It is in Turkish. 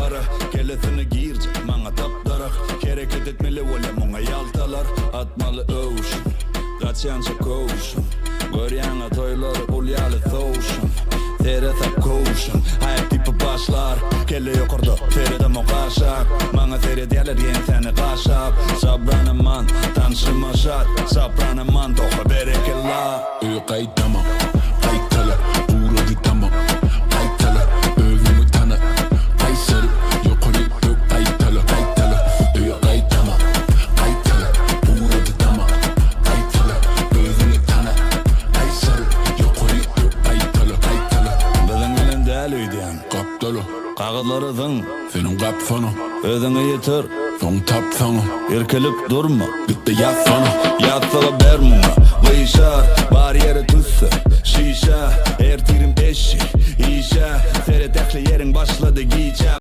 kapkara. Kelesini giyirce mana taptarak. Hareket etmeli öyle muňa yaltalar. Atmalı ocean, kaçança koşun. Görýäňe toýlary ulýaly soğuşun. Teresa koşun, hayat tipi başlar. Kelle ýokarda, terede mokaşak. Maňa teret ýalar ýen seni gaşap. Sabranaman, tanşymaşat. Sabranaman, toha berekellah. Qaýtama, qaýtala, uğradı tamam. Qaýtala, özüňi tana. Qaýsary, ýokary dök, qaýtala, qaýtala. Qaýtama, qaýtala, uğradı tamam. Qaýtala, özüňi tana. Qaýsary, ýokary dök, qaýtala, qaýtala. Biziň bilen däl öýdän. Gapdala, Kağıtlarıdın, senin gapsana. özüňi ýetir. Soň tapsana, Erkelip durma, bitti yatsana. yatsaga ber muňa. Gıyşar, bar yeri tüsse. Şişe, ertirim eşi. İşe, sere tekli yerin başladı giyce.